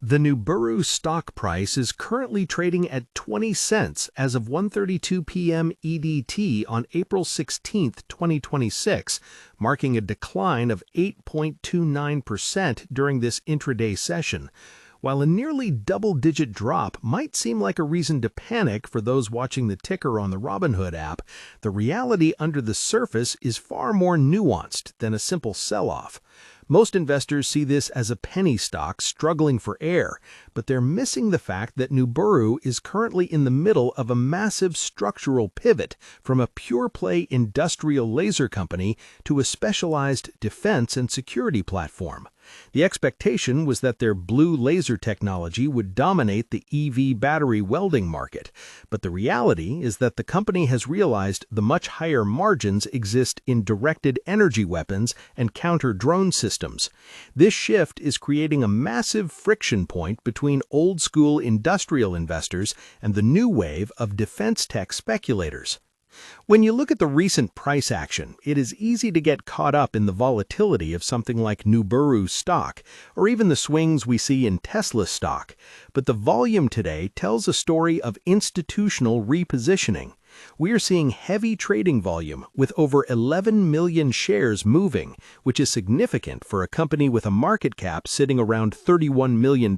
The NUBURU stock price is currently trading at 20 cents as of 1:32 p.m. EDT on April 16, 2026, marking a decline of 8.29% during this intraday session. While a nearly double-digit drop might seem like a reason to panic for those watching the ticker on the Robinhood app, the reality under the surface is far more nuanced than a simple sell-off. Most investors see this as a penny stock struggling for air, but they're missing the fact that NUBURU is currently in the middle of a massive structural pivot from a pure-play industrial laser company to a specialized defense and security platform. The expectation was that their blue laser technology would dominate the EV battery welding market, but the reality is that the company has realized the much higher margins exist in directed energy weapons and counter-drone systems. This shift is creating a massive friction point between old-school industrial investors and the new wave of defense tech speculators. When you look at the recent price action, it is easy to get caught up in the volatility of something like NUBURU stock, or even the swings we see in Tesla stock. But the volume today tells a story of institutional repositioning. We are seeing heavy trading volume with over 11 million shares moving, which is significant for a company with a market cap sitting around $31 million.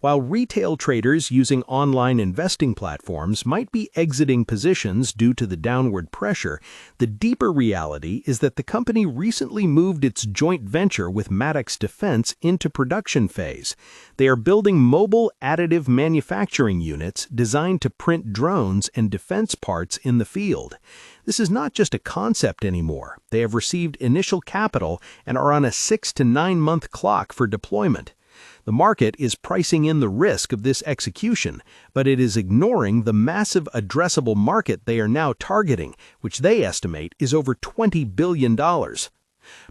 While retail traders using online investing platforms might be exiting positions due to the downward pressure, the deeper reality is that the company recently moved its joint venture with Maddox Defense into production phase. They are building mobile additive manufacturing units designed to print drones and defense parts in the field. This is not just a concept anymore. They have received initial capital and are on a 6 to 9 month clock for deployment. The market is pricing in the risk of this execution, but it is ignoring the massive addressable market they are now targeting, which they estimate is over $20 billion.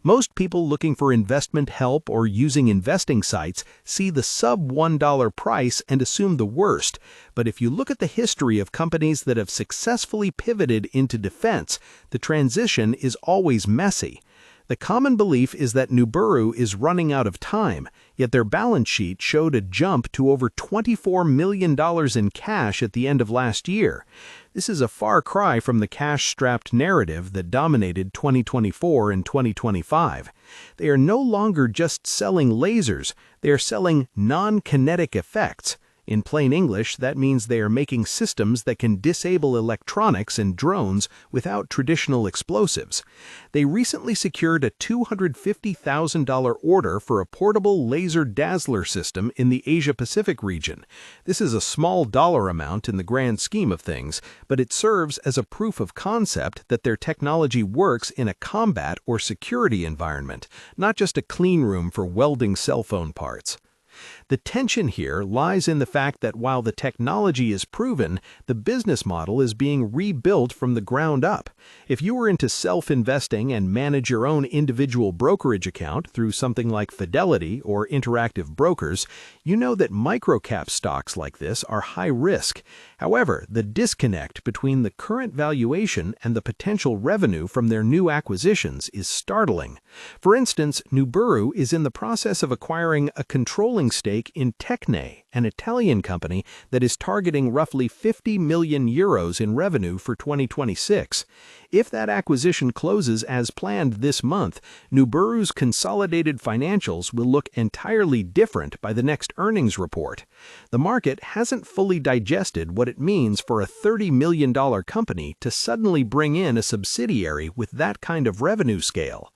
Most people looking for investment help or using investing sites see the sub-$1 price and assume the worst, but if you look at the history of companies that have successfully pivoted into defense, the transition is always messy. The common belief is that NUBURU is running out of time, yet their balance sheet showed a jump to over $24 million in cash at the end of last year. This is a far cry from the cash-strapped narrative that dominated 2024 and 2025. They are no longer just selling lasers, they are selling non-kinetic effects. In plain English, that means they are making systems that can disable electronics and drones without traditional explosives. They recently secured a $250,000 order for a portable laser dazzler system in the Asia-Pacific region. This is a small dollar amount in the grand scheme of things, but it serves as a proof of concept that their technology works in a combat or security environment, not just a clean room for welding cell phone parts. The tension here lies in the fact that while the technology is proven, the business model is being rebuilt from the ground up. If you were into self-investing and manage your own individual brokerage account through something like Fidelity or Interactive Brokers, you know that microcap stocks like this are high risk. However, the disconnect between the current valuation and the potential revenue from their new acquisitions is startling. For instance, NUBURU is in the process of acquiring a controlling stake in Tekne, an Italian company that is targeting roughly 50 million euros in revenue for 2026. If that acquisition closes as planned this month, NUBURU's consolidated financials will look entirely different by the next earnings report. The market hasn't fully digested what it means for a $30 million company to suddenly bring in a subsidiary with that kind of revenue scale.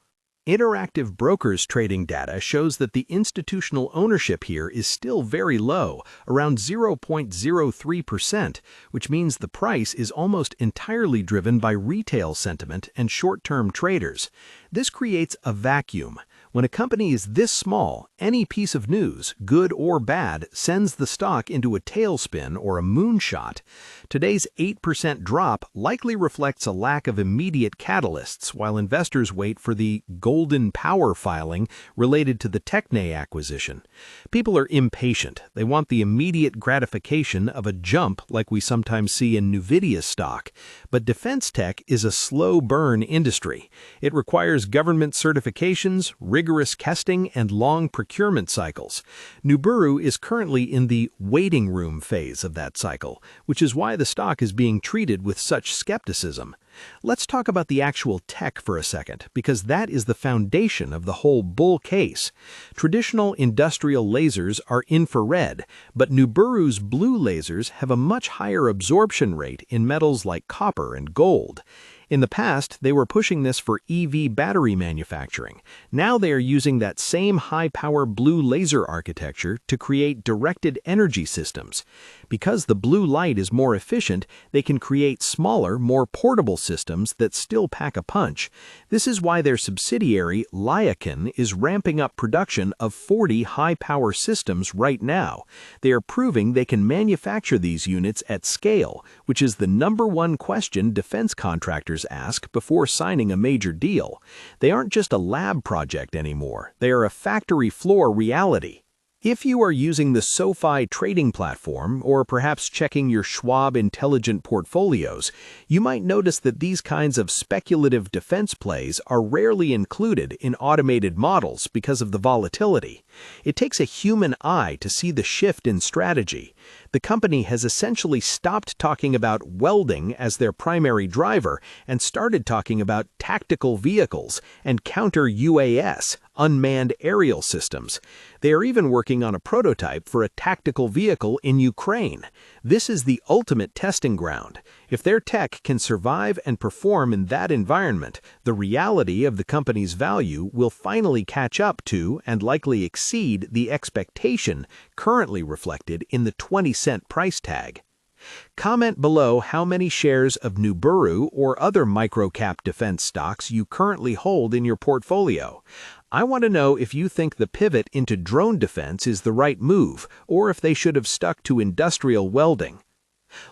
Interactive Brokers trading data shows that the institutional ownership here is still very low, around 0.03%, which means the price is almost entirely driven by retail sentiment and short-term traders. This creates a vacuum. When a company is this small, any piece of news, good or bad, sends the stock into a tailspin or a moonshot. Today's 8% drop likely reflects a lack of immediate catalysts while investors wait for the golden power filing related to the Tekne acquisition. People are impatient. They want the immediate gratification of a jump like we sometimes see in NVIDIA stock. But defense tech is a slow burn industry. It requires government certifications, rigorous testing and long procurement cycles. NUBURU is currently in the waiting room phase of that cycle, which is why the stock is being treated with such skepticism. Let's talk about the actual tech for a second, because that is the foundation of the whole bull case. Traditional industrial lasers are infrared, but NUBURU's blue lasers have a much higher absorption rate in metals like copper and gold. In the past, they were pushing this for EV battery manufacturing. Now they are using that same high-power blue laser architecture to create directed energy systems. Because the blue light is more efficient, they can create smaller, more portable systems that still pack a punch. This is why their subsidiary, Liakin, is ramping up production of 40 high-power systems right now. They are proving they can manufacture these units at scale, which is the #1 question defense contractors ask before signing a major deal. They aren't just a lab project anymore. They are a factory floor reality. If you are using the SoFi trading platform, or perhaps checking your Schwab Intelligent portfolios, you might notice that these kinds of speculative defense plays are rarely included in automated models because of the volatility. It takes a human eye to see the shift in strategy. The company has essentially stopped talking about welding as their primary driver and started talking about tactical vehicles and counter-UAS, unmanned aerial systems. They are even working on a prototype for a tactical vehicle in Ukraine. This is the ultimate testing ground. If their tech can survive and perform in that environment, the reality of the company's value will finally catch up to and likely exceed the expectation currently reflected in the 20-cent price tag. Comment below how many shares of NUBURU or other micro-cap defense stocks you currently hold in your portfolio. I want to know if you think the pivot into drone defense is the right move, or if they should have stuck to industrial welding.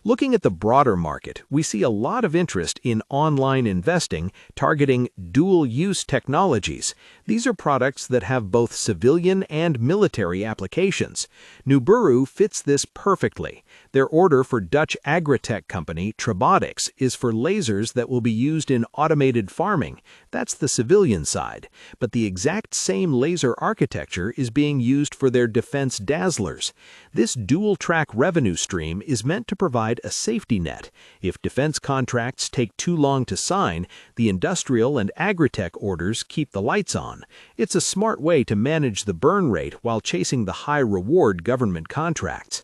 Looking at the broader market, we see a lot of interest in online investing targeting dual-use technologies. These are products that have both civilian and military applications. NUBURU fits this perfectly. Their order for Dutch agritech company Trobotics is for lasers that will be used in automated farming. That's the civilian side. But the exact same laser architecture is being used for their defense dazzlers. This dual-track revenue stream is meant to provide a safety net. If defense contracts take too long to sign, the industrial and agritech orders keep the lights on. It's a smart way to manage the burn rate while chasing the high-reward government contracts.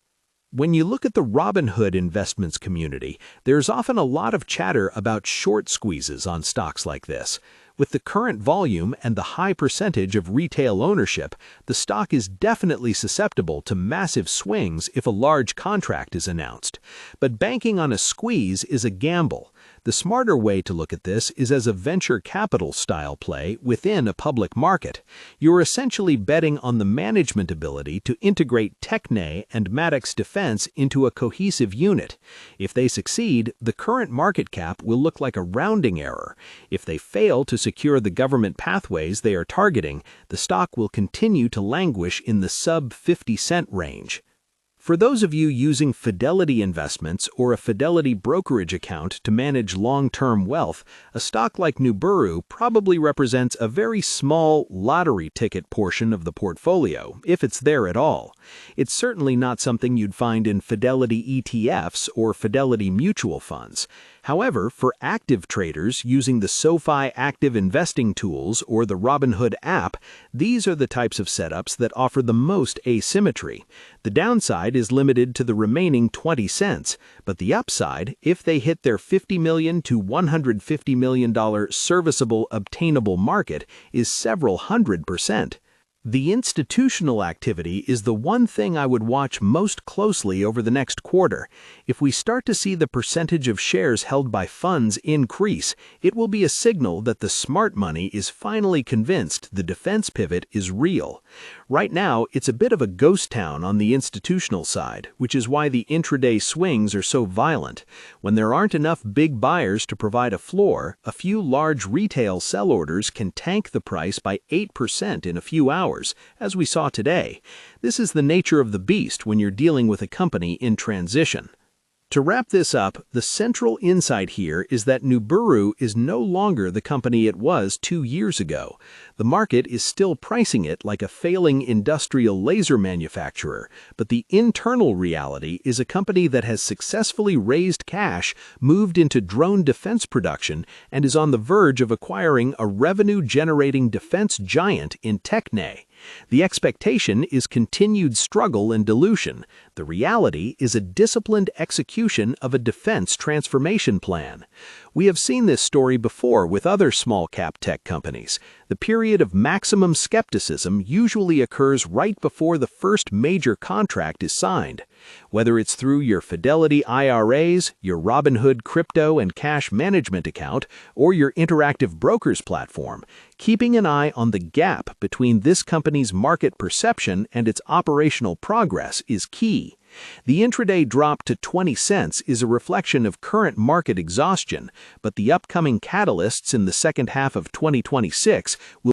When you look at the Robinhood investments community, there's often a lot of chatter about short squeezes on stocks like this. With the current volume and the high percentage of retail ownership, the stock is definitely susceptible to massive swings if a large contract is announced. But banking on a squeeze is a gamble. The smarter way to look at this is as a venture capital style play within a public market. You're essentially betting on the management ability to integrate Tekne and Maddox Defense into a cohesive unit. If they succeed, the current market cap will look like a rounding error. If they fail to secure the government pathways they are targeting, the stock will continue to languish in the sub-50-cent range. For those of you using Fidelity Investments or a Fidelity brokerage account to manage long-term wealth, a stock like NUBURU probably represents a very small lottery ticket portion of the portfolio, if it's there at all. It's certainly not something you'd find in Fidelity ETFs or Fidelity mutual funds. However, for active traders using the SoFi active investing tools or the Robinhood app, these are the types of setups that offer the most asymmetry. The downside is limited to the remaining 20 cents, but the upside, if they hit their $50 million to $150 million serviceable obtainable market, is several 100%. The institutional activity is the one thing I would watch most closely over the next quarter. If we start to see the percentage of shares held by funds increase, it will be a signal that the smart money is finally convinced the defense pivot is real. Right now, it's a bit of a ghost town on the institutional side, which is why the intraday swings are so violent. When there aren't enough big buyers to provide a floor, a few large retail sell orders can tank the price by 8% in a few hours, as we saw today. This is the nature of the beast when you're dealing with a company in transition. To wrap this up, the central insight here is that NUBURU is no longer the company it was 2 years ago. The market is still pricing it like a failing industrial laser manufacturer, but the internal reality is a company that has successfully raised cash, moved into drone defense production, and is on the verge of acquiring a revenue-generating defense giant in Tekne. The expectation is continued struggle and dilution. The reality is a disciplined execution of a defense transformation plan. We have seen this story before with other small-cap tech companies. The period of maximum skepticism usually occurs right before the first major contract is signed. Whether it's through your Fidelity IRAs, your Robinhood crypto and cash management account, or your interactive brokers platform, keeping an eye on the gap between this company's market perception and its operational progress is key. The intraday drop to 20 cents is a reflection of current market exhaustion, but the upcoming catalysts in the second half of 2026 will